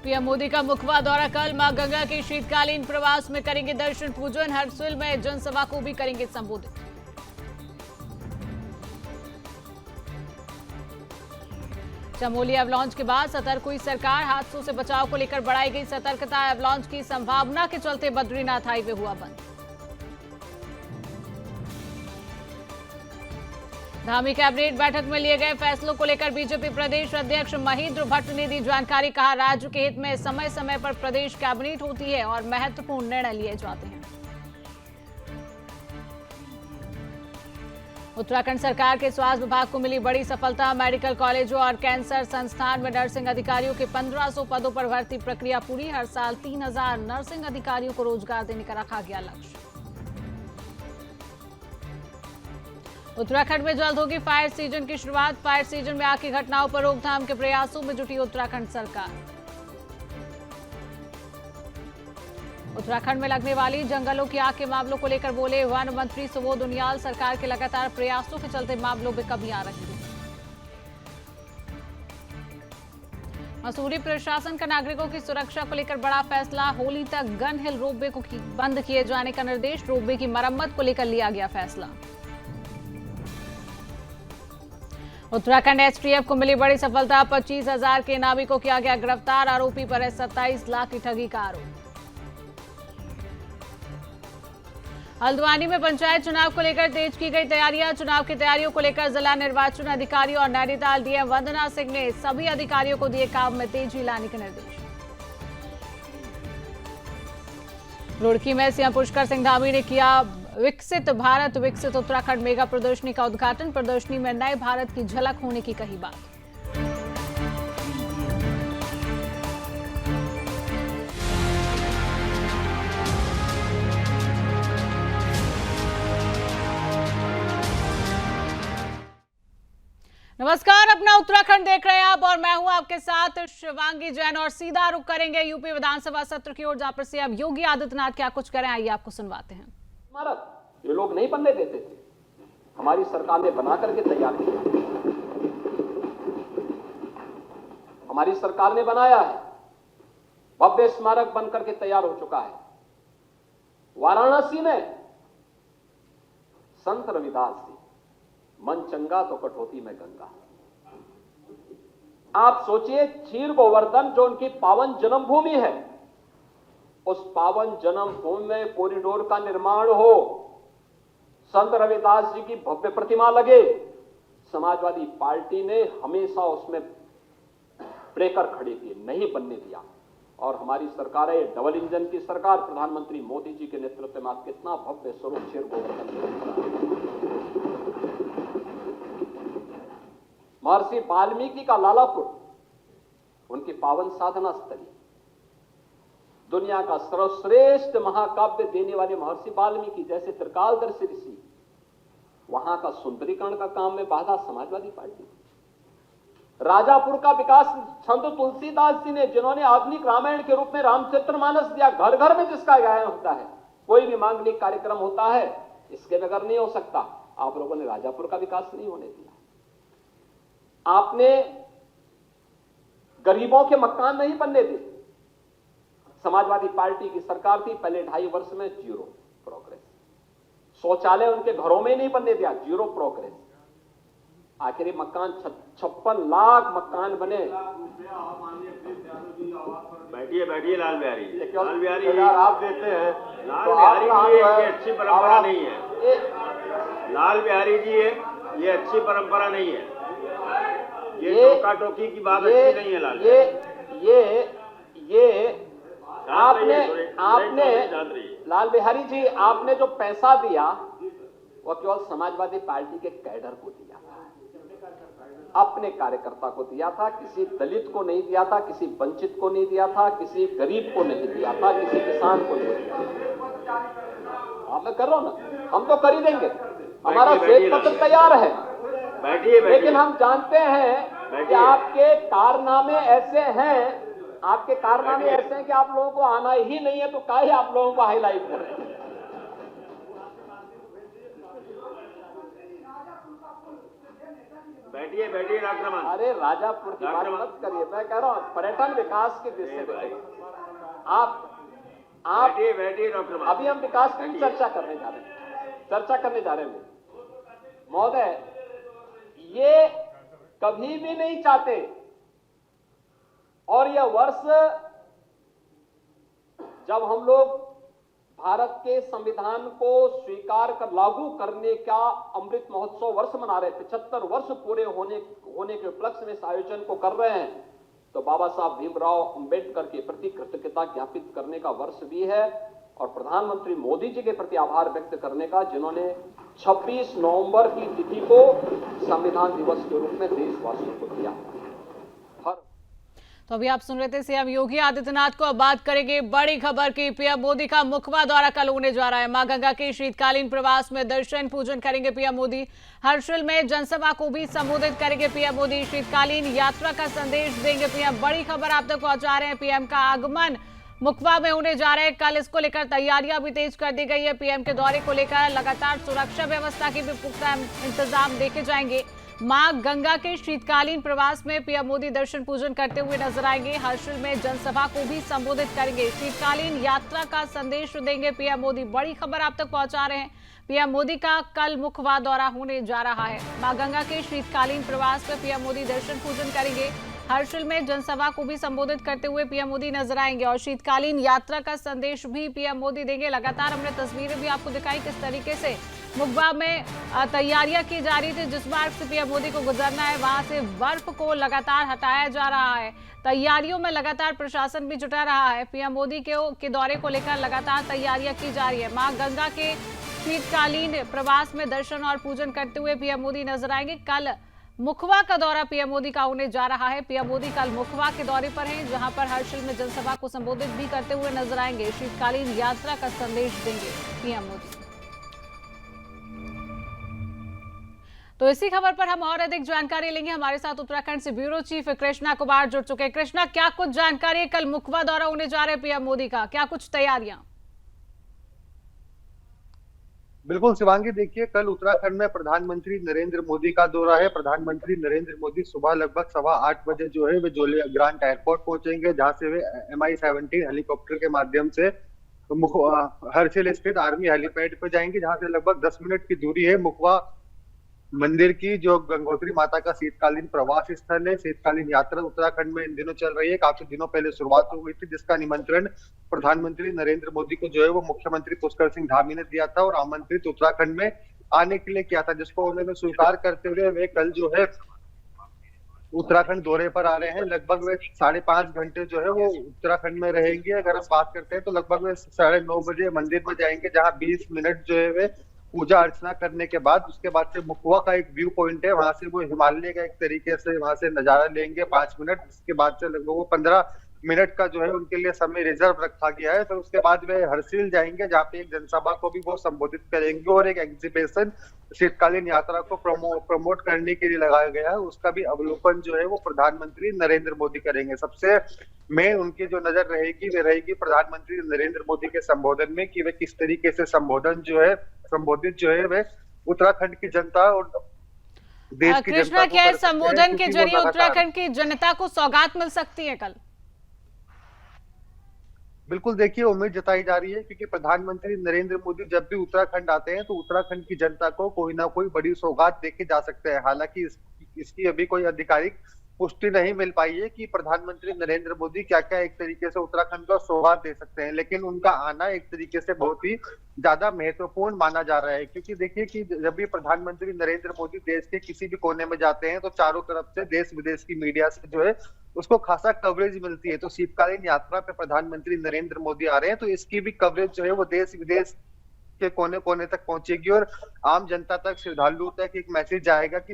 PM Modi का मुखबा दौरा कल। मां गंगा के शीतकालीन प्रवास में करेंगे दर्शन पूजन। हरसिल में जनसभा को भी करेंगे संबोधित। चमोली एवलांच के बाद सतर्क हुई सरकार। हादसों से बचाव को लेकर बढ़ाई गई सतर्कता। एवलांच की संभावना के चलते बद्रीनाथ हाईवे हुआ बंद। धामी कैबिनेट बैठक में लिए गए फैसलों को लेकर बीजेपी प्रदेश अध्यक्ष महेंद्र भट्ट ने दी जानकारी। कहा, राज्य के हित में समय समय पर प्रदेश कैबिनेट होती है और महत्वपूर्ण निर्णय लिए जाते हैं। उत्तराखंड सरकार के स्वास्थ्य विभाग को मिली बड़ी सफलता। मेडिकल कॉलेजों और कैंसर संस्थान में नर्सिंग अधिकारियों के 1500 पदों पर भर्ती प्रक्रिया पूरी। हर साल 3000 नर्सिंग अधिकारियों को रोजगार देने का रखा गया लक्ष्य। उत्तराखंड में जल्द होगी फायर सीजन की शुरुआत। फायर सीजन में आग की घटनाओं पर रोकथाम के प्रयासों में जुटी उत्तराखंड सरकार। उत्तराखंड में लगने वाली जंगलों की आग के मामलों को लेकर बोले वन मंत्री सुबोध उनियाल। सरकार के लगातार प्रयासों के चलते मामलों में कमी आ रही है। मसूरी प्रशासन का नागरिकों की सुरक्षा को लेकर बड़ा फैसला। होली तक गन हिल रोपवे को बंद किए जाने का निर्देश। रोपवे की मरम्मत को लेकर लिया गया फैसला। उत्तराखंड एसटीएफ को मिली बड़ी सफलता। 25,000 के इनामी को किया गया गिरफ्तार। आरोपी पर है 27 लाख की ठगी का आरोप। हल्द्वानी में पंचायत चुनाव को लेकर तेज की गई तैयारियां। चुनाव की तैयारियों को लेकर जिला निर्वाचन अधिकारी और नैनीताल डीएम वंदना सिंह ने सभी अधिकारियों को दिए काम में तेजी लाने के निर्देश। रुड़की में सीएम पुष्कर सिंह धामी ने किया विकसित भारत विकसित उत्तराखंड मेगा प्रदर्शनी का उद्घाटन। प्रदर्शनी में नए भारत की झलक होने की कही बात। नमस्कार, अपना उत्तराखंड देख रहे हैं आप और मैं हूं आपके साथ शिवांगी जैन। और सीधा रुख करेंगे यूपी विधानसभा सत्र की ओर, जहां पर सीएम योगी आदित्यनाथ क्या कुछ करें, आइए आपको सुनवाते हैं। ये लोग नहीं बनने देते थे, हमारी सरकार ने बना करके तैयार किया। हमारी सरकार ने बनाया है, भव्य स्मारक बनकर के तैयार हो चुका है। वाराणसी में संत रविदास जी, मन चंगा तो कटौती में गंगा। आप सोचिए, क्षीर गोवर्धन जो उनकी पावन जन्मभूमि है, उस पावन जन्मभूमि में कॉरिडोर का निर्माण हो, संत रविदास जी की भव्य प्रतिमा लगे। समाजवादी पार्टी ने हमेशा उसमें ब्रेकर खड़े किए, नहीं बनने दिया। और हमारी सरकार है डबल इंजन की सरकार, प्रधानमंत्री मोदी जी के नेतृत्व में कितना भव्य स्वरूप क्षीर गोवर्धन। महर्षि वाल्मीकि का लालापुर, उनकी पावन साधना स्थली, दुनिया का सर्वश्रेष्ठ महाकाव्य देने वाले महर्षि वाल्मीकि जैसे त्रिकालदर्शी ऋषि, वहां का सुंदरीकरण का काम में बाधा समाजवादी पार्टी। राजापुर का विकास संत तुलसीदास जी ने, जिन्होंने आधुनिक रामायण के रूप में रामचरितमानस दिया। घर घर में जिसका गायन होता है, कोई भी मांगलिक कार्यक्रम होता है, इसके बगैर नहीं हो सकता। आप लोगों ने राजापुर का विकास नहीं होने दिया। आपने गरीबों के मकान नहीं बनने दिए। समाजवादी पार्टी की सरकार थी, पहले 2.5 वर्ष में 0 प्रोग्रेस। शौचालय उनके घरों में नहीं बनने दिया, 0 प्रोग्रेस। आखिरी मकान 56 लाख मकान बने। बैठिए बैठिए लाल बिहारी, लाल बिहारी आप देते हैं, लाल बिहारी जी ये अच्छी परंपरा नहीं है। लाल बिहारी जी ये अच्छी परंपरा नहीं है। ये टोका टोकी की बात अच्छी नहीं है। लाल ये आपने लाल बिहारी जी, आपने जो पैसा दिया वो केवल समाजवादी पार्टी के कैडर को दिया था, अपने कार्यकर्ता को दिया था। किसी दलित को नहीं दिया था, किसी वंचित को नहीं दिया था, किसी गरीब को नहीं दिया था, किसी किसान को नहीं दिया था। मैं कर रहा हूं ना, हम तो कर ही देंगे, हमारा श्वेत पत्र तैयार है। लेकिन हम जानते हैं कि आपके कारनामे ऐसे हैं, कि आप लोगों को आना ही नहीं है, तो काहे आप लोगों को हाईलाइट कर रहे हैं। बैठिए बैठिए डॉक्टर अमन। अरे राजापुर की बात मत करिए, मैं कह रहा हूँ पर्यटन विकास की दृष्टि से आप बैठिए बैठिए डॉक्टर अमन। अभी हम विकास की चर्चा करने जा रहे हैं महोदय। ये कभी भी नहीं चाहते, और यह वर्ष जब हम लोग भारत के संविधान को स्वीकार कर लागू करने का अमृत महोत्सव वर्ष मना रहे, 75 वर्ष पूरे होने के उपलक्ष्य में इस आयोजन को कर रहे हैं, तो बाबा साहब भीमराव अंबेडकर के प्रति कृतज्ञता ज्ञापित करने का वर्ष भी है, और प्रधानमंत्री मोदी जी के प्रति आभार व्यक्त करने का, जिन्होंने 26 नवंबर की तिथि को संविधान दिवस के रूप में देशवासियों को दिया। तो अभी आप सुन रहे थे सीएम योगी आदित्यनाथ को। अब बात करेंगे बड़ी खबर की। पीएम मोदी का मुखबा दौरा कल होने जा रहा है। मां गंगा के शीतकालीन प्रवास में दर्शन पूजन करेंगे पीएम मोदी। हर्षिल में जनसभा को भी संबोधित करेंगे पीएम मोदी। शीतकालीन यात्रा का संदेश देंगे पीएम। बड़ी खबर आप तक पहुंचा रहे हैं। पीएम का आगमन मुखबा में होने जा रहे हैं कल। इसको लेकर तैयारियां भी तेज कर दी गई है। पीएम के दौरे को लेकर लगातार सुरक्षा व्यवस्था की भी पुख्ता इंतजाम देखे जाएंगे। मां गंगा के शीतकालीन प्रवास में पीएम मोदी दर्शन पूजन करते हुए नजर आएंगे। हर्षिल में जनसभा को भी संबोधित करेंगे। शीतकालीन यात्रा का संदेश देंगे पीएम मोदी। बड़ी खबर आप तक पहुंचा रहे हैं। पीएम मोदी का कल मुखबा दौरा होने जा रहा है। मां गंगा के शीतकालीन प्रवास में पीएम मोदी दर्शन पूजन करेंगे। हर्षिल में जनसभा को भी संबोधित करते हुए पीएम मोदी नजर आएंगे और शीतकालीन यात्रा का संदेश भी पीएम मोदी देंगे। लगातार हमने तस्वीरें भी आपको दिखाई किस तरीके से मुखबा में तैयारियां की जा रही थी। जिस मार्ग से पीएम मोदी को गुजरना है वहां से बर्फ को लगातार हटाया जा रहा है। तैयारियों में लगातार प्रशासन भी जुटा रहा है। पीएम मोदी के दौरे को लेकर लगातार तैयारियां की जा रही है। मां गंगा के शीतकालीन प्रवास में दर्शन और पूजन करते हुए पीएम मोदी नजर आएंगे। कल मुखबा का दौरा पीएम मोदी का होने जा रहा है। पीएम मोदी कल मुखबा के दौरे पर हैं, जहां पर हर्षिल में जनसभा को संबोधित भी करते हुए नजर आएंगे। शीतकालीन यात्रा का संदेश देंगे पीएम मोदी। तो इसी खबर पर हम और अधिक जानकारी लेंगे। हमारे साथ उत्तराखंड से ब्यूरो चीफ कृष्णा कुमार जुड़ चुके हैं। कृष्णा, क्या कुछ जानकारी है? कल मुखबा दौरा होने जा रहे हैं पीएम मोदी का, क्या कुछ तैयारियां? बिल्कुल शिवांगी, देखिए कल उत्तराखंड में प्रधानमंत्री नरेंद्र मोदी का दौरा है। प्रधानमंत्री नरेंद्र मोदी सुबह लगभग 8:15 बजे जो है वे जोलिया ग्रांट एयरपोर्ट पहुंचेंगे, जहां से वे MI-17 हेलीकॉप्टर के माध्यम से हर्षिल स्थित आर्मी हेलीपैड पर जाएंगे, जहां से लगभग 10 मिनट की दूरी है मुखबा मंदिर की, जो गंगोत्री माता का शीतकालीन प्रवास स्थल है। शीतकालीन यात्रा उत्तराखंड में इन दिनों चल रही है। काफी दिनों पहले शुरुआत हो गई थी, जिसका निमंत्रण प्रधानमंत्री नरेंद्र मोदी को जो है वो मुख्यमंत्री पुष्कर सिंह धामी ने दिया था और आमंत्रित उत्तराखंड में आने के लिए किया था, जिसको उन्होंने स्वीकार करते हुए वे कल जो है उत्तराखंड दौरे पर आ रहे हैं। लगभग वे 5.5 घंटे जो है वो उत्तराखंड में रहेंगे। अगर हम बात करते हैं तो लगभग वे 9:30 बजे मंदिर में जाएंगे, जहाँ 20 मिनट जो है वे पूजा अर्चना करने के बाद उसके बाद से मुखबा का एक व्यू पॉइंट है, वहां से वो हिमालय का एक तरीके से वहां से नजारा लेंगे 5 मिनट। उसके बाद से लगभग वो 15 मिनट का जो है उनके लिए समय रिजर्व रखा गया है। तो उसके बाद वे हर्षिल जाएंगे, जहाँ पे एक जनसभा को भी वो संबोधित करेंगे और एक एग्जीबिशन शीतकालीन यात्रा को प्रमोट करने के लिए लगाया गया है, उसका भी अवलोकन जो है वो प्रधानमंत्री नरेंद्र मोदी करेंगे। सबसे मेन उनकी जो नजर रहेगी वे रहेगी प्रधानमंत्री नरेंद्र मोदी के संबोधन में, कि वे किस तरीके से संबोधित जो है वे उत्तराखंड की जनता और देश की जनता क्या संबोधन के जरिए उत्तराखंड की जनता को सौगात मिल सकती है कल? बिल्कुल, देखिए उम्मीद जताई जा रही है, क्योंकि प्रधानमंत्री नरेंद्र मोदी जब भी उत्तराखंड आते हैं तो उत्तराखंड की जनता को कोई ना कोई बड़ी सौगात देके जा सकते हैं। हालांकि इसकी अभी कोई आधिकारिक पुष्टि नहीं मिल पाई है कि प्रधानमंत्री नरेंद्र मोदी क्या क्या एक तरीके से उत्तराखंड को सौगात दे सकते हैं, लेकिन उनका आना एक तरीके से बहुत ही ज्यादा महत्वपूर्ण माना जा रहा है। क्योंकि देखिए कि जब भी प्रधानमंत्री नरेंद्र मोदी देश के किसी भी कोने में जाते हैं तो चारों तरफ से देश विदेश की मीडिया से जो है उसको खासा कवरेज मिलती है। तो शीतकालीन यात्रा पे प्रधानमंत्री नरेंद्र मोदी आ रहे हैं तो इसकी भी कवरेज जो है वो देश विदेश के कोने कोने तक पहुंचेगी और आम जनता तक, श्रद्धालुओं तक एक मैसेज जाएगा कि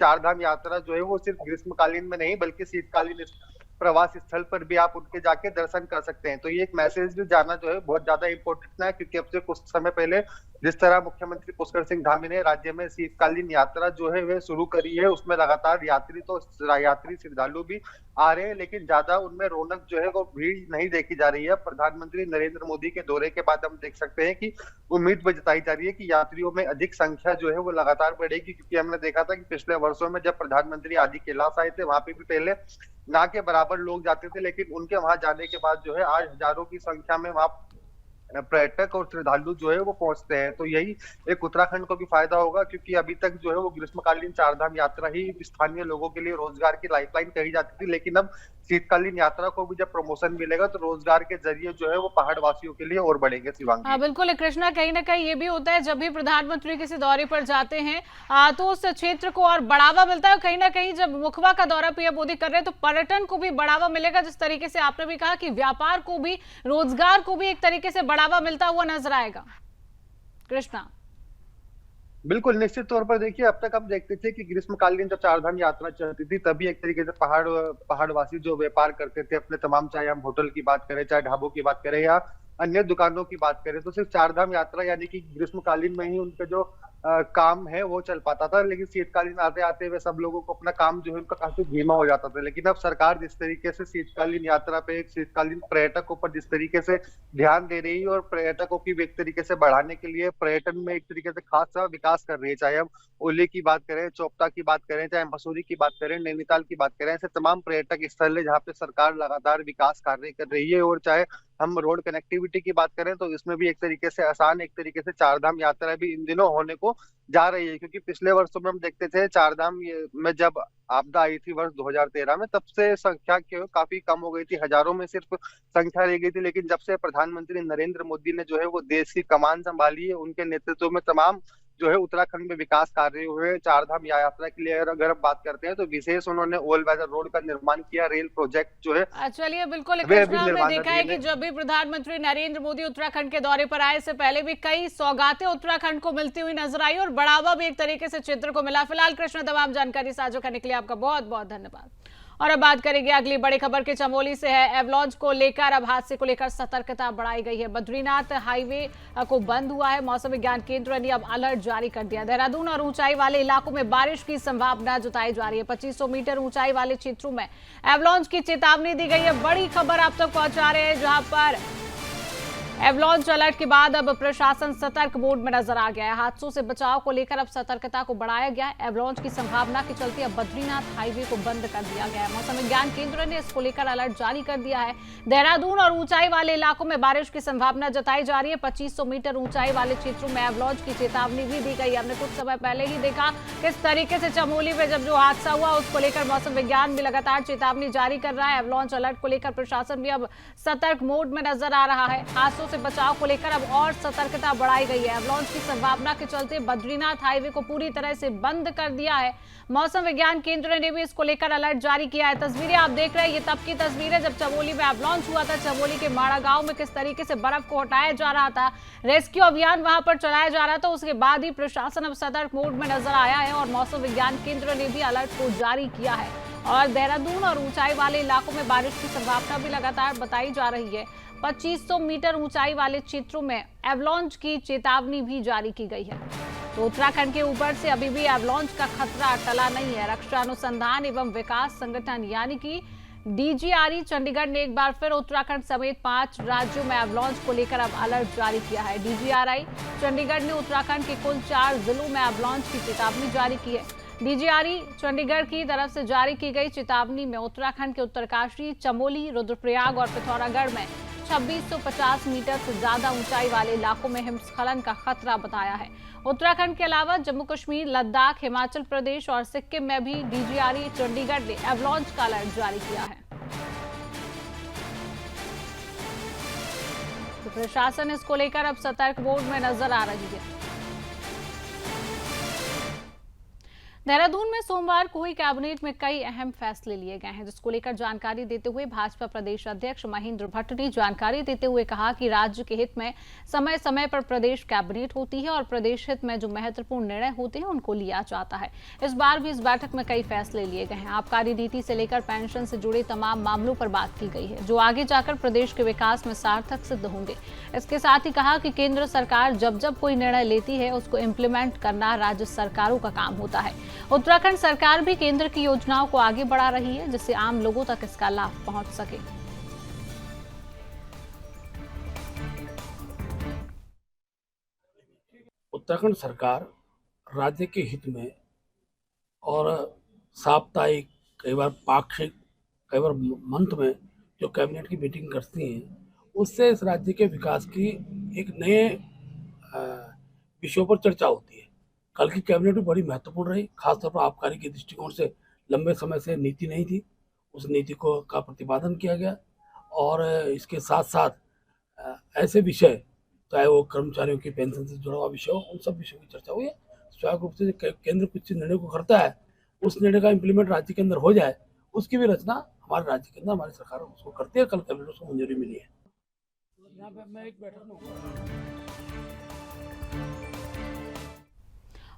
चार धाम यात्रा जो है वो सिर्फ ग्रीष्मकालीन में नहीं बल्कि शीतकालीन प्रवास स्थल पर भी आप उनके जाके दर्शन कर सकते हैं। तो ये एक मैसेज भी जाना जो है बहुत ज्यादा इंपॉर्टेंट है, क्योंकि अब से कुछ समय पहले जिस तरह मुख्यमंत्री पुष्कर सिंह धामी ने राज्य में शीतकालीन यात्रा जो है वह शुरू करी है, उसमें लगातार यात्री श्रद्धालु भी आ रहे हैं, लेकिन ज्यादा उनमें रौनक जो है वो भीड़ नहीं देखी जा रही है। प्रधानमंत्री नरेंद्र मोदी के दौरे के बाद हम देख सकते हैं कि उम्मीद जताई जा रही है कि यात्रियों में अधिक संख्या जो है वो लगातार बढ़ेगी, क्योंकि हमने देखा था कि पिछले वर्षों में जब प्रधानमंत्री आदि कैलाश आए थे वहां पे भी पहले ना के बराबर लोग जाते थे, लेकिन उनके वहां जाने के बाद जो है आज हजारों की संख्या में वहां पर्यटक और श्रद्धालु जो है वो पहुंचते हैं। तो यही एक उत्तराखंड को भी फायदा होगा, क्योंकि अभी तक जो है वो ग्रीष्मकालीन चारधाम यात्रा ही स्थानीय लोगों के लिए रोजगार की लाइफलाइन कही जाती थी, लेकिन अब शीतकालीन यात्रा को भी जब प्रमोशन मिलेगा तो रोजगार के जरिए जो है वो पहाड़ वासियों के लिए और बढ़ेंगे। शिवांगी, हाँ बिल्कुल कृष्णा, कहीं ना कहीं ये भी होता है जब भी प्रधानमंत्री किसी दौरे पर जाते हैं तो उस क्षेत्र को और बढ़ावा मिलता है। कहीं ना कहीं जब मुखबा का दौरा पीएम मोदी कर रहे हैं तो पर्यटन को भी बढ़ावा मिलेगा, जिस तरीके से आपने भी कहा कि व्यापार को भी, रोजगार को भी एक तरीके से बढ़ावा मिलता हुआ नजर आएगा। कृष्णा, बिल्कुल निश्चित तौर पर देखिए, अब तक हम देखते थे कि ग्रीष्मकालीन जब चारधाम यात्रा चलती थी तभी एक तरीके से पहाड़वासी जो व्यापार करते थे अपने तमाम, चाहे हम होटल की बात करें, चाहे ढाबों की बात करें या अन्य दुकानों की बात करें, तो सिर्फ चारधाम यात्रा यानी कि ग्रीष्मकालीन में ही उनके जो काम है वो चल पाता था। लेकिन शीतकालीन आते आते हुए सब लोगों को अपना काम जो है उनका काफी धीमा हो जाता था। लेकिन अब सरकार जिस तरीके से शीतकालीन यात्रा पे, शीतकालीन पर्यटकों पर जिस तरीके से ध्यान दे रही है और पर्यटकों की भी एक तरीके से बढ़ाने के लिए पर्यटन में एक तरीके से खासा विकास कर रही है, चाहे हम ओली की बात करें, चोपता की बात करें, चाहे मसूरी की बात करें, नैनीताल की बात करें, ऐसे तमाम पर्यटक स्थल है जहाँ पे सरकार लगातार विकास कार्य कर रही है। और चाहे हम रोड कनेक्टिविटी की बात करें तो इसमें भी एक तरीके से आसान, एक तरीके से चारधाम यात्रा भी इन दिनों होने को जा रही है, क्योंकि पिछले वर्षों में हम देखते थे चारधाम में जब आपदा आई थी वर्ष 2013 में, तब से संख्या काफी कम हो गई थी, हजारों में सिर्फ संख्या रह गई थी। लेकिन जब से प्रधानमंत्री नरेंद्र मोदी ने जो है वो देश की कमान संभाली है, उनके नेतृत्व में तमाम जो है उत्तराखंड में विकास कार्य हुए। चारधाम यात्रा के लिए अगर हम बात करते हैं तो विशेष उन्होंने ऑल वेदर रोड का निर्माण किया, रेल प्रोजेक्ट जो है। चलिए बिल्कुल कृष्णा, हमने देखा है कि जब भी प्रधानमंत्री नरेंद्र मोदी उत्तराखंड के दौरे पर आए, से पहले भी कई सौगातें उत्तराखंड को मिलती हुई नजर आई और बढ़ावा भी एक तरीके से क्षेत्र को मिला। फिलहाल कृष्णा, तमाम जानकारी साझा करने के लिए आपका बहुत बहुत धन्यवाद। और अब बात करेंगे अगली बड़ी खबर के चमोली से है। एवलांच को लेकर अब हादसे को लेकर सतर्कता बढ़ाई गई है। बद्रीनाथ हाईवे को बंद हुआ है। मौसम विज्ञान केंद्र ने अब अलर्ट जारी कर दिया। देहरादून और ऊंचाई वाले इलाकों में बारिश की संभावना जताई जा रही है। 2500 मीटर ऊंचाई वाले क्षेत्रों में एवलांच की चेतावनी दी गई है। बड़ी खबर आप तक पहुंचा रहे हैं, जहां पर एवलांच अलर्ट के बाद अब प्रशासन सतर्क मोड में नजर आ गया है। हादसों से बचाव को लेकर अब सतर्कता को बढ़ाया गया है। एवलांच की संभावना के चलते अब बद्रीनाथ हाईवे को बंद कर दिया गया है। मौसम विज्ञान केंद्र ने इसको लेकर अलर्ट जारी कर दिया है। देहरादून और ऊंचाई वाले इलाकों में बारिश की संभावना जताई जा रही है। 2500 मीटर ऊंचाई वाले क्षेत्रों में एवलांच की चेतावनी भी दी गई। हमने कुछ समय पहले ही देखा किस तरीके से चमोली में जब जो हादसा हुआ उसको लेकर मौसम विज्ञान भी लगातार चेतावनी जारी कर रहा है। एवलांच अलर्ट को लेकर प्रशासन भी अब सतर्क मोड में नजर आ रहा है। हादसों से बचाव को लेकर अब और सतर्कता बढ़ाई गई है। एवलांच की संभावना के चलते बद्रीनाथ हाईवे को पूरी तरह से बंद कर दिया है। मौसम विज्ञान केंद्र ने भी इसको लेकर अलर्ट जारी किया है। तस्वीरें आप देख रहे हैं, ये तब की तस्वीर है जब चमोली में एवलांच हुआ था। चमोली के माड़ा गांव में किस तरीके से बर्फ को हटाया जा रहा था, रेस्क्यू अभियान वहां पर चलाया जा रहा था। उसके बाद ही प्रशासन अब सतर्क मोड में नजर आया है और मौसम विज्ञान केंद्र ने भी अलर्ट को जारी किया है। और देहरादून और ऊंचाई वाले इलाकों में बारिश की संभावना भी लगातार बताई जा रही है। 2500 मीटर ऊंचाई वाले क्षेत्रों में एवलांच की चेतावनी भी जारी की गई है। तो उत्तराखंड के ऊपर से अभी भी एवलांच का खतरा टला नहीं है। रक्षा अनुसंधान एवं विकास संगठन यानी कि डीजीआरई चंडीगढ़ ने एक बार फिर उत्तराखंड समेत 5 राज्यों में एवलांच को लेकर अब अलर्ट जारी किया है। डीजीआरई चंडीगढ़ ने उत्तराखंड के कुल 4 जिलों में एवलांच की चेतावनी जारी की है। डीजीआरई चंडीगढ़ की तरफ से जारी की गई चेतावनी में उत्तराखंड के उत्तरकाशी, चमोली, रुद्रप्रयाग और पिथौरागढ़ में 2650 मीटर से ज्यादा ऊंचाई वाले इलाकों में हिमस्खलन का खतरा बताया है। उत्तराखंड के अलावा जम्मू कश्मीर, लद्दाख, हिमाचल प्रदेश और सिक्किम में भी डीजीआरई चंडीगढ़ ने एवलांच का अलर्ट जारी किया है। तो प्रशासन इसको लेकर अब सतर्क मोड में नजर आ रही है। देहरादून में सोमवार को ही कैबिनेट में कई अहम फैसले लिए गए हैं, जिसको लेकर जानकारी देते हुए भाजपा प्रदेश अध्यक्ष महेंद्र भट्ट ने जानकारी देते हुए कहा कि राज्य के हित में समय समय पर प्रदेश कैबिनेट होती है और प्रदेश हित में जो महत्वपूर्ण निर्णय होते हैं उनको लिया जाता है। इस बार भी इस बैठक में कई फैसले लिए गए हैं। आबकारी नीति से लेकर पेंशन से जुड़े तमाम मामलों पर बात की गई है, जो आगे जाकर प्रदेश के विकास में सार्थक सिद्ध होंगे। इसके साथ ही कहा कि केंद्र सरकार जब जब कोई निर्णय लेती है उसको इम्प्लीमेंट करना राज्य सरकारों का काम होता है। उत्तराखंड सरकार भी केंद्र की योजनाओं को आगे बढ़ा रही है, जिससे आम लोगों तक इसका लाभ पहुंच सके। उत्तराखंड सरकार राज्य के हित में और साप्ताहिक, कई बार पाक्षिक, कई बार मंथ में जो कैबिनेट की मीटिंग करती हैं, उससे इस राज्य के विकास की एक नए विषयों पर चर्चा होती है। कल की कैबिनेट भी बड़ी महत्वपूर्ण रही, खासतौर पर आबकारी के दृष्टिकोण से लंबे समय से नीति नहीं थी, उस नीति का प्रतिपादन किया गया। और इसके साथ साथ ऐसे विषय, चाहे वो कर्मचारियों की पेंशन से जुड़ा हुआ विषय हो, उन सब विषयों की चर्चा हुई है। स्वाभाविक रूप से केंद्र कुछ निर्णय को करता है, उस निर्णय का इम्प्लीमेंट राज्य के अंदर हो जाए, उसकी भी रचना हमारे राज्य के अंदर हमारी सरकार उसको करती है। कल कैबिनेट उसको मंजूरी मिली है। यहाँ पे मैं एक बैठक में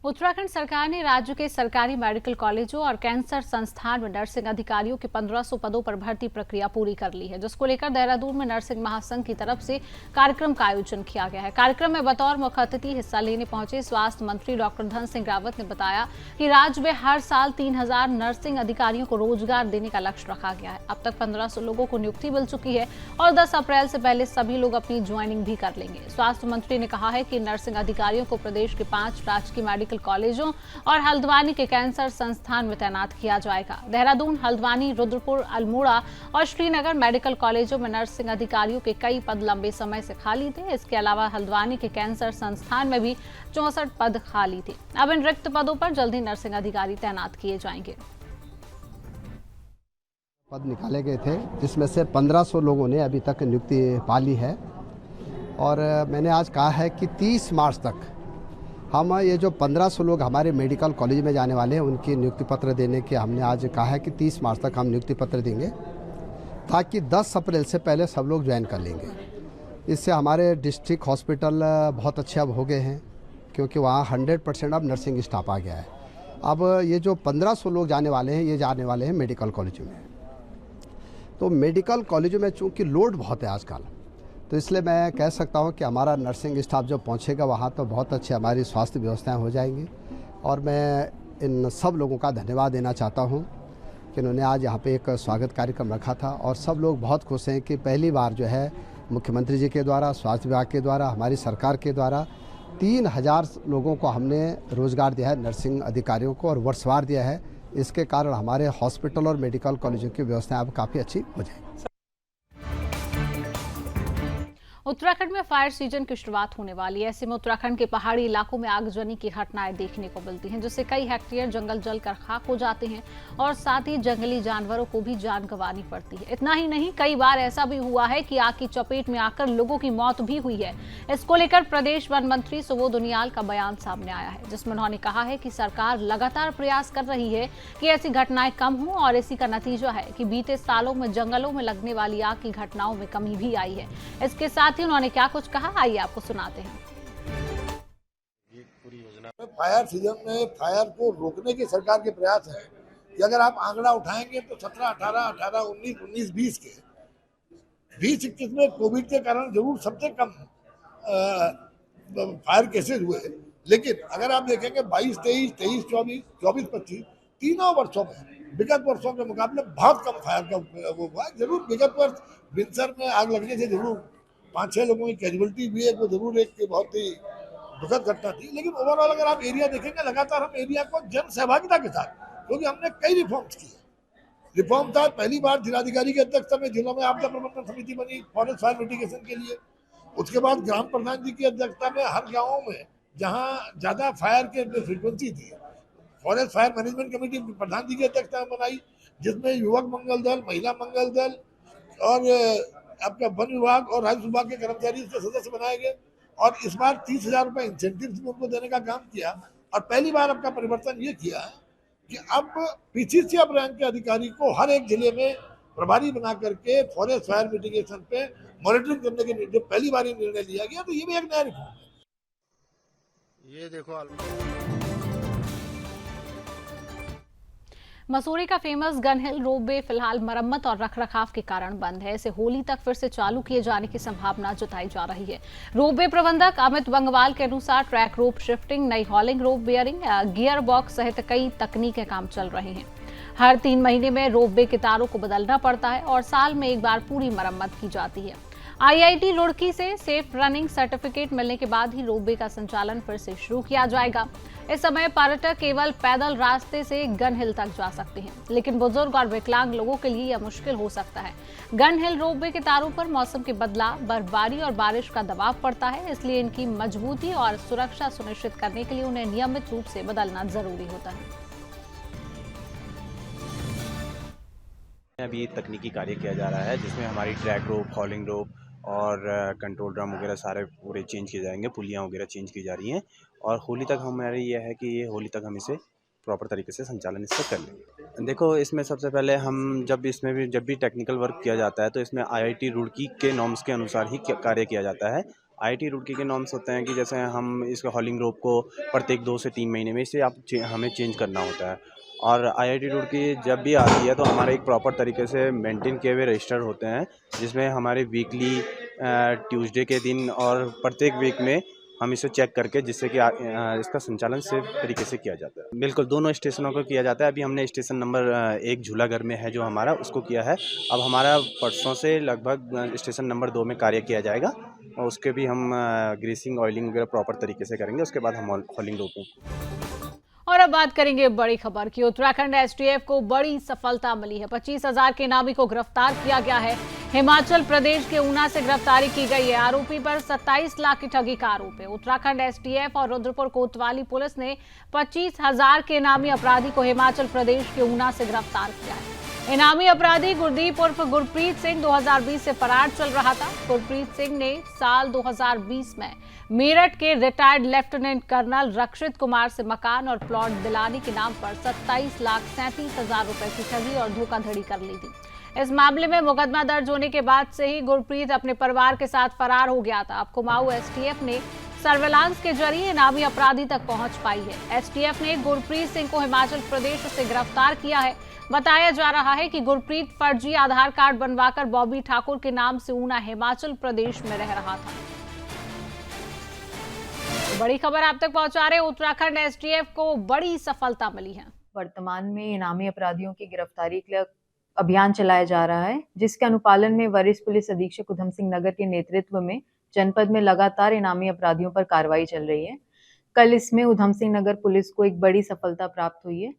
उत्तराखंड सरकार ने राज्य के सरकारी मेडिकल कॉलेजों और कैंसर संस्थान में नर्सिंग अधिकारियों के 1500 पदों पर भर्ती प्रक्रिया पूरी कर ली है, जिसको लेकर देहरादून में नर्सिंग महासंघ की तरफ से कार्यक्रम का आयोजन किया गया है। कार्यक्रम में बतौर मुख्य अतिथि हिस्सा लेने पहुंचे स्वास्थ्य मंत्री डॉक्टर धन सिंह रावत ने बताया कि राज्य में हर साल 3000 नर्सिंग अधिकारियों को रोजगार देने का लक्ष्य रखा गया है। अब तक 1500 लोगों को नियुक्ति मिल चुकी है और 10 अप्रैल से पहले सभी लोग अपनी ज्वाइनिंग भी कर लेंगे। स्वास्थ्य मंत्री ने कहा है कि नर्सिंग अधिकारियों को प्रदेश के 5 राजकीय मेडिकल कॉलेजों और हल्द्वानी के कैंसर संस्थान में तैनात किया जाएगा। देहरादून, हल्द्वानी, रुद्रपुर, अल्मोड़ा और श्रीनगर मेडिकल कॉलेजों में नर्सिंग अधिकारियों के कई पद लंबे समय से खाली थे। इसके अलावा हल्द्वानी के कैंसर संस्थान में भी 64 पद खाली थे। अब इन रिक्त पदों पर जल्द ही नर्सिंग अधिकारी तैनात किए जाएंगे। पद निकाले गए थे, जिसमें से 1500 लोगों ने अभी तक नियुक्ति पा ली है और मैंने आज कहा है कि 30 मार्च तक हम ये जो 1500 लोग हमारे मेडिकल कॉलेज में जाने वाले हैं उनकी नियुक्ति पत्र देने के हमने आज कहा है कि 30 मार्च तक हम नियुक्ति पत्र देंगे, ताकि 10 अप्रैल से पहले सब लोग ज्वाइन कर लेंगे। इससे हमारे डिस्ट्रिक्ट हॉस्पिटल बहुत अच्छे अब हो गए हैं, क्योंकि वहाँ 100% अब नर्सिंग स्टाफ आ गया है। अब ये जो 1500 लोग जाने वाले हैं, ये जाने वाले हैं मेडिकल कॉलेजों में। तो मेडिकल कॉलेजों में चूँकि लोड बहुत है आजकल, तो इसलिए मैं कह सकता हूं कि हमारा नर्सिंग स्टाफ जब पहुंचेगा वहां तो बहुत अच्छी हमारी स्वास्थ्य व्यवस्थाएं हो जाएंगी। और मैं इन सब लोगों का धन्यवाद देना चाहता हूं कि उन्होंने आज यहां पे एक स्वागत कार्यक्रम रखा था और सब लोग बहुत खुश हैं कि पहली बार जो है मुख्यमंत्री जी के द्वारा, स्वास्थ्य विभाग के द्वारा, हमारी सरकार के द्वारा 3000 लोगों को हमने रोज़गार दिया है, नर्सिंग अधिकारियों को, और वर्षवार दिया है। इसके कारण हमारे हॉस्पिटल और मेडिकल कॉलेजों की व्यवस्थाएँ अब काफ़ी अच्छी हो जाएगी। उत्तराखंड में फायर सीजन की शुरुआत होने वाली है। ऐसे में उत्तराखंड के पहाड़ी इलाकों में आगजनी की घटनाएं देखने को मिलती हैं, जिससे कई हेक्टेयर जंगल जलकर खाक हो जाते हैं और साथ ही जंगली जानवरों को भी जान गंवानी पड़ती है। इतना ही नहीं, कई बार ऐसा भी हुआ है कि आग की चपेट में आकर लोगों की मौत भी हुई है। इसको लेकर प्रदेश वन मंत्री सुबोध उनियाल का बयान सामने आया है, जिसमें उन्होंने कहा है कि सरकार लगातार प्रयास कर रही है कि ऐसी घटनाएं कम हों और इसी का नतीजा है कि बीते सालों में जंगलों में लगने वाली आग की घटनाओं में कमी भी आई है। इसके साथ ही उन्होंने क्या कुछ कहा, आइए आपको सुनाते हैं। फायर सीजन में फायर को रोकने की सरकार के प्रयास है कि अगर आप आंकड़ा उठाएंगे तो 17, 18, 18, 19, 20 के 20-21 में कोविड के कारण जरूर सबसे कम फायर केसेस हुए, लेकिन अगर आप देखेंगे 22, 23, 23, 24, 24, 25 तीनों वर्षों में विगत वर्षों के मुकाबले बहुत कम फायर का वो हुआ। जरूर विगत वर्ष बिनसर में आग लगने से जरूर 5-6 लोगों की कैजुअलिटी भी है, वो जरूर एक बहुत ही दुखद घटना थी, लेकिन ओवरऑल अगर आप एरिया देखेंगे लगातार हम एरिया को जन सहभागिता के साथ, क्योंकि हमने कई रिफॉर्म्स किए। रिफॉर्म था पहली बार जिलाधिकारी की अध्यक्षता में जिलों में आपदा प्रबंधन समिति बनी फॉरेस्ट फायर मिटिगेशन के लिए। उसके बाद ग्राम प्रधान जी की अध्यक्षता में हर गाँव में जहाँ ज्यादा फायर के फ्रिक्वेंसी थी, फॉरेस्ट फायर मैनेजमेंट कमेटी प्रधान जी की अध्यक्षता में बनाई, जिसमें युवक मंगल दल, महिला मंगल दल और आपका वन विभाग और राजस्व विभाग के कर्मचारी उसके सदस्य बनाए गए। और इस बार 30,000 रुपए इंसेंटिव उनको देने का काम किया। और पहली बार आपका परिवर्तन ये किया कि अब पीसीसीएफ रैंक के अधिकारी को हर एक जिले में प्रभारी बना करके फॉरेस्ट फायर मिटिगेशन पे मॉनिटरिंग करने के जो पहली बार निर्णय लिया गया, तो ये भी एक नया रिफॉर्म है। ये देखो मसूरी का फेमस गन हिल रोपवे फिलहाल मरम्मत और रखरखाव के कारण बंद है। इसे होली तक फिर से चालू किए जाने की संभावना जताई जा रही है। रोपवे प्रबंधक अमित बंगवाल के अनुसार ट्रैक रोप शिफ्टिंग, नई हॉलिंग, रोप बेयरिंग, गियर बॉक्स सहित कई तकनीकी काम चल रहे हैं। हर 3 महीने में रोपवे के तारों को बदलना पड़ता है और साल में एक बार पूरी मरम्मत की जाती है। IIT रुड़की से सेफ रनिंग सर्टिफिकेट मिलने के बाद ही रोपवे का संचालन फिर से शुरू किया जाएगा। इस समय पर्यटक केवल पैदल रास्ते से गन हिल तक जा सकते हैं, लेकिन बुजुर्ग और विकलांग लोगों के लिए यह मुश्किल हो सकता है। गन हिल रोपवे के तारों पर मौसम के बदलाव, बर्फबारी और बारिश का दबाव पड़ता है, इसलिए इनकी मजबूती और सुरक्षा सुनिश्चित करने के लिए उन्हें नियमित रूप से बदलना जरूरी होता है। अभी तकनीकी कार्य किया जा रहा है जिसमें हमारी ट्रैक रोप, हॉलिंग रोप और कंट्रोल ड्रम वगैरह सारे पूरे चेंज किए जाएंगे, पुलियाँ वगैरह चेंज की जा रही हैं और होली तक हमारी ये है कि ये होली तक हम इसे प्रॉपर तरीके से संचालन इससे कर लेंगे। देखो, इसमें सबसे पहले हम जब भी टेक्निकल वर्क किया जाता है तो इसमें IIT रुड़की के नॉर्म्स के अनुसार ही कार्य किया जाता है। IIT रुड़की के नॉर्म्स होते हैं कि जैसे हम इसके हॉलिंग रोप को प्रत्येक 2 से 3 महीने में इसे हमें चेंज करना होता है और IIT रुड़की जब भी आती है तो हमारे एक प्रॉपर तरीके से मेंटेन किए हुए रजिस्टर होते हैं जिसमें हमारे वीकली ट्यूसडे के दिन और प्रत्येक वीक में हम इसे चेक करके जिससे कि इसका संचालन सेफ तरीके से किया जाता है। बिल्कुल, दोनों स्टेशनों को किया जाता है। अभी हमने स्टेशन नंबर 1 झूलाघर में है जो हमारा, उसको किया है। अब हमारा परसों से लगभग स्टेशन नंबर 2 में कार्य किया जाएगा और उसके भी हम ग्रीसिंग, ऑयलिंग वगैरह प्रॉपर तरीके से करेंगे। उसके बाद हम हॉलिंग रोपेंगे। और अब बात करेंगे बड़ी खबर की। उत्तराखंड STF को बड़ी सफलता मिली है। 25,000 के इनामी को गिरफ्तार किया गया है। हिमाचल प्रदेश के ऊना से गिरफ्तारी की गई है। आरोपी पर 27 लाख की ठगी का आरोप है। उत्तराखंड STF और रुद्रपुर कोतवाली पुलिस ने 25,000 के इनामी अपराधी को हिमाचल प्रदेश के ऊना से गिरफ्तार किया है। इनामी अपराधी गुरदीप उर्फ गुरप्रीत सिंह 2020 से फरार चल रहा था। गुरप्रीत सिंह ने साल 2020 में मेरठ के रिटायर्ड लेफ्टिनेंट कर्नल रक्षित कुमार से मकान और प्लॉट दिलाने के नाम पर 27,37,000 रुपए की ठगी और धोखाधड़ी कर ली थी। इस मामले में मुकदमा दर्ज होने के बाद से ही गुरप्रीत अपने परिवार के साथ फरार हो गया था। अब कुमाऊं STF ने सर्वेलांस के जरिए इनामी अपराधी तक पहुंच पाई है। STF ने गुरप्रीत सिंह को हिमाचल प्रदेश से गिरफ्तार किया है। बताया जा रहा है कि गुरप्रीत फर्जी आधार कार्ड बनवाकर बॉबी ठाकुर के नाम से ऊना हिमाचल प्रदेश में रह रहा था। बड़ी खबर आप तक पहुंचा रहे, उत्तराखंड STF को बड़ी सफलता मिली है। वर्तमान में इनामी अपराधियों की गिरफ्तारी के लिए अभियान चलाया जा रहा है, जिसके अनुपालन में वरिष्ठ पुलिस अधीक्षक उधम सिंह नगर के नेतृत्व में जनपद में लगातार इनामी अपराधियों पर कार्रवाई चल रही है। कल इसमें उधम सिंह नगर पुलिस को एक बड़ी सफलता प्राप्त हुई है।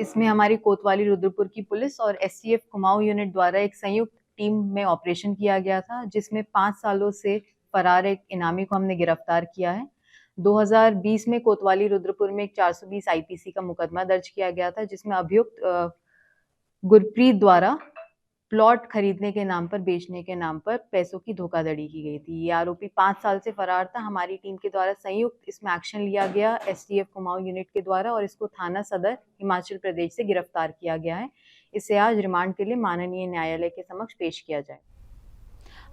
इसमें हमारी कोतवाली रुद्रपुर की पुलिस और STF कुमाऊं यूनिट द्वारा एक संयुक्त टीम में ऑपरेशन किया गया था, जिसमें 5 सालों से फरार एक इनामी को हमने गिरफ्तार किया है। 2020 में कोतवाली रुद्रपुर में एक 420 IPC का मुकदमा दर्ज किया गया था, जिसमें अभियुक्त गुरप्रीत द्वारा प्लॉट खरीदने के नाम पर, बेचने के नाम पर पैसों की धोखाधड़ी की गई थी। ये आरोपी 5 साल से फरार था। हमारी टीम के द्वारा संयुक्त इसमें एक्शन लिया गया STF कुमाऊं यूनिट के द्वारा और इसको थाना सदर हिमाचल प्रदेश से गिरफ्तार किया गया है। इसे आज रिमांड के लिए माननीय न्यायालय के समक्ष पेश किया जाए।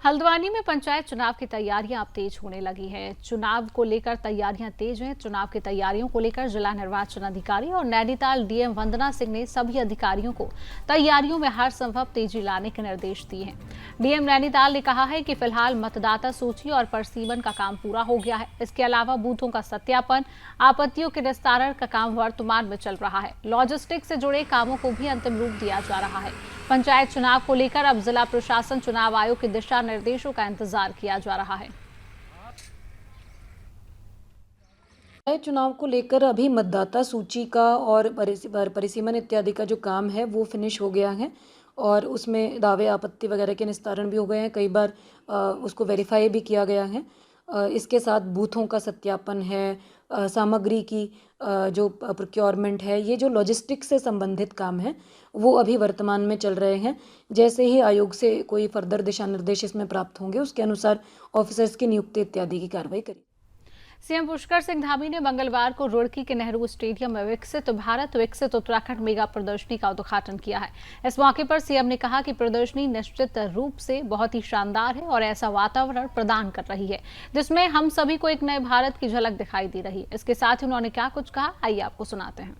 हल्द्वानी में पंचायत चुनाव की तैयारियां अब तेज होने लगी हैं। चुनाव को लेकर तैयारियां तेज हैं। चुनाव की तैयारियों को लेकर जिला निर्वाचन अधिकारी और नैनीताल DM वंदना सिंह ने सभी अधिकारियों को तैयारियों में हर संभव तेजी लाने के निर्देश दिए हैं। DM नैनीताल ने कहा है कि फिलहाल मतदाता सूची और परसीमन का काम पूरा हो गया है। इसके अलावा बूथों का सत्यापन, आपत्तियों के निस्तारण का काम वर्तमान में चल रहा है। लॉजिस्टिक से जुड़े कामों को भी अंतिम रूप दिया जा रहा है। पंचायत चुनाव को लेकर अब जिला प्रशासन चुनाव आयोग के दिशा निर्देशों का इंतजार किया जा रहा है। चुनाव को लेकर अभी मतदाता सूची का और परिसीमन इत्यादि का जो काम है वो फिनिश हो गया है और उसमें दावे आपत्ति वगैरह के निस्तारण भी हो गए हैं। कई बार उसको वेरीफाई भी किया गया है। इसके साथ बूथों का सत्यापन है, सामग्री की जो प्रोक्योरमेंट है, ये जो लॉजिस्टिक्स से संबंधित काम है वो अभी वर्तमान में चल रहे हैं। जैसे ही आयोग से कोई फर्दर दिशा निर्देश इसमें प्राप्त होंगे उसके अनुसार ऑफिसर्स की नियुक्ति इत्यादि की कार्रवाई करेगी। सीएम पुष्कर सिंह धामी ने मंगलवार को रुड़की के नेहरू स्टेडियम में विकसित भारत विकसित उत्तराखंड मेगा प्रदर्शनी का उद्घाटन किया है। इस मौके पर सीएम ने कहा कि प्रदर्शनी निश्चित रूप से बहुत ही शानदार है और ऐसा वातावरण प्रदान कर रही है जिसमें हम सभी को एक नए भारत की झलक दिखाई दे रही है। इसके साथ ही उन्होंने क्या कुछ कहा, आइए आपको सुनाते हैं।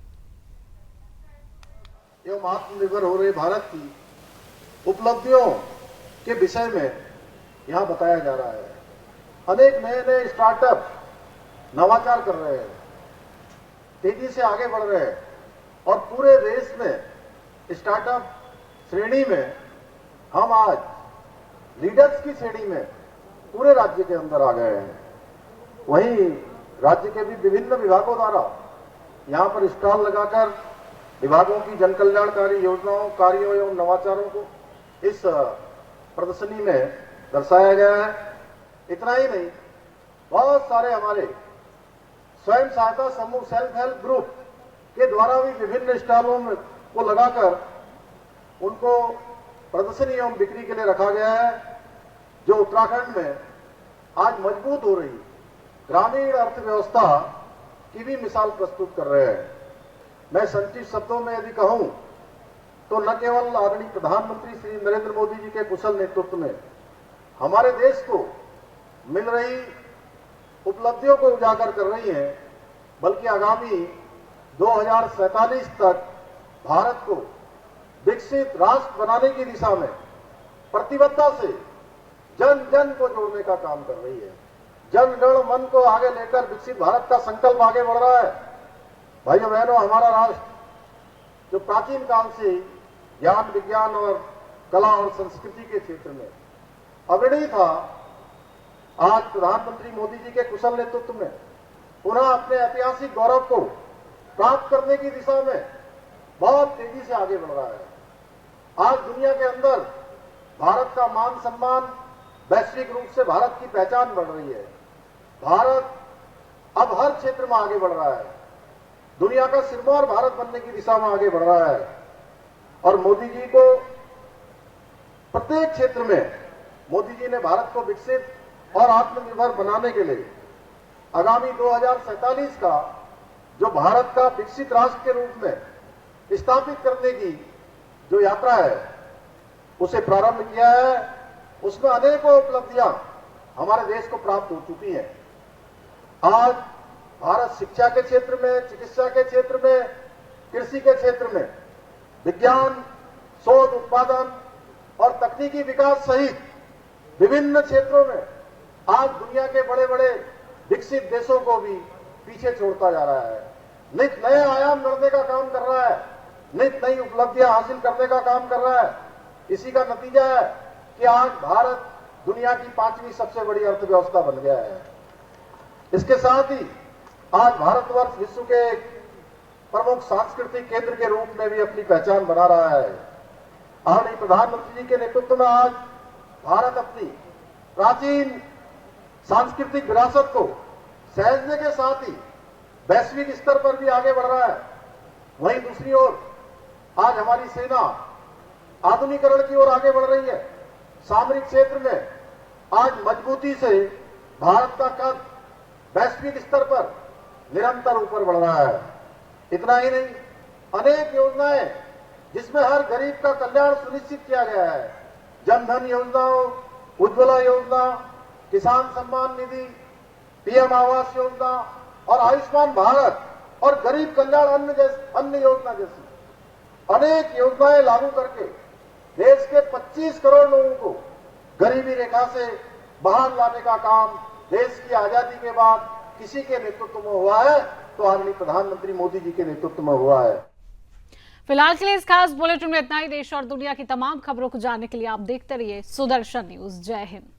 एवं आत्मनिर्भर हो रहे भारत की उपलब्धियों के विषय में यहाँ बताया जा रहा है। अनेक नए नए स्टार्टअप नवाचार कर रहे हैं, तेजी से आगे बढ़ रहे हैं और पूरे देश में स्टार्टअप श्रेणी में हम आज लीडर्स की श्रेणी में पूरे राज्य के अंदर आ गए हैं। वहीं राज्य के भी विभिन्न विभागों द्वारा यहाँ पर स्टॉल लगाकर विभागों की जन कल्याणकारी योजनाओं, कार्यों एवं नवाचारों को इस प्रदर्शनी में दर्शाया गया है। इतना ही नहीं, बहुत सारे हमारे स्वयं सहायता समूह सेल्फ हेल्प ग्रुप के द्वारा भी विभिन्न स्टॉलों में को लगाकर उनको प्रदर्शनी एवं बिक्री के लिए रखा गया है, जो उत्तराखंड में आज मजबूत हो रही ग्रामीण अर्थव्यवस्था की भी मिसाल प्रस्तुत कर रहे हैं। मैं संक्षिप्त शब्दों में यदि कहूं तो न केवल आदरणीय प्रधानमंत्री श्री नरेंद्र मोदी जी के कुशल नेतृत्व में हमारे देश को मिल रही उपलब्धियों को उजागर कर रही है, बल्कि आगामी 2047 तक भारत को विकसित राष्ट्र बनाने की दिशा में प्रतिबद्धता से जन जन को जोड़ने का काम कर रही है। जन गण मन को आगे लेकर विकसित भारत का संकल्प आगे बढ़ रहा है। भाइयों बहनों, हमारा राष्ट्र जो प्राचीन काल से ज्ञान विज्ञान और कला और संस्कृति के क्षेत्र में अग्रणी था, आज प्रधानमंत्री मोदी जी के कुशल नेतृत्व में पुनः अपने ऐतिहासिक गौरव को प्राप्त करने की दिशा में बहुत तेजी से आगे बढ़ रहा है। आज दुनिया के अंदर भारत का मान सम्मान, वैश्विक रूप से भारत की पहचान बढ़ रही है। भारत अब हर क्षेत्र में आगे बढ़ रहा है, दुनिया का सिरमौर भारत बनने की दिशा में आगे बढ़ रहा है और मोदी जी को प्रत्येक क्षेत्र में मोदी जी ने भारत को विकसित और आत्मनिर्भर बनाने के लिए आगामी 2047 का जो भारत का विकसित राष्ट्र के रूप में स्थापित करने की जो यात्रा है उसे प्रारंभ किया है। उसमें अनेकों उपलब्धियां हमारे देश को प्राप्त हो चुकी हैं। आज भारत शिक्षा के क्षेत्र में, चिकित्सा के क्षेत्र में, कृषि के क्षेत्र में विज्ञान, शोध, उत्पादन और तकनीकी विकास सहित विभिन्न क्षेत्रों में आज दुनिया के बड़े बड़े विकसित देशों को भी पीछे छोड़ता जा रहा है। नित नए आयाम गढ़ने का काम कर रहा है, नित नई उपलब्धियां हासिल करने का काम कर रहा है। इसी का नतीजा है कि आज भारत दुनिया की 5वीं सबसे बड़ी अर्थव्यवस्था बन गया है। इसके साथ ही आज भारतवर्ष विश्व के एक प्रमुख सांस्कृतिक केंद्र के रूप में भी अपनी पहचान बना रहा है। आदरणीय प्रधानमंत्री जी के नेतृत्व में आज भारत अपनी प्राचीन सांस्कृतिक विरासत को सहेजने के साथ ही वैश्विक स्तर पर भी आगे बढ़ रहा है। वहीं दूसरी ओर आज हमारी सेना आधुनिकीकरण की ओर आगे बढ़ रही है। सामरिक क्षेत्र में आज मजबूती से भारत का कद वैश्विक स्तर पर निरंतर ऊपर बढ़ रहा है। इतना ही नहीं, अनेक योजनाएं जिसमें हर गरीब का कल्याण सुनिश्चित किया गया है, जन धन योजना, उज्ज्वला योजना, किसान सम्मान निधि, पीएम आवास योजना और आयुष्मान भारत और गरीब कल्याण अन्न योजना जैसी अनेक योजनाएं लागू करके देश के 25 करोड़ लोगों को गरीबी रेखा से बाहर लाने का काम देश की आजादी के बाद किसी के नेतृत्व में हुआ है तो आदरणीय प्रधानमंत्री मोदी जी के नेतृत्व में हुआ है। फिलहाल के लिए इस खास बुलेटिन में इतना ही। देश और दुनिया की तमाम खबरों को जानने के लिए आप देखते रहिए सुदर्शन न्यूज। जय हिंद।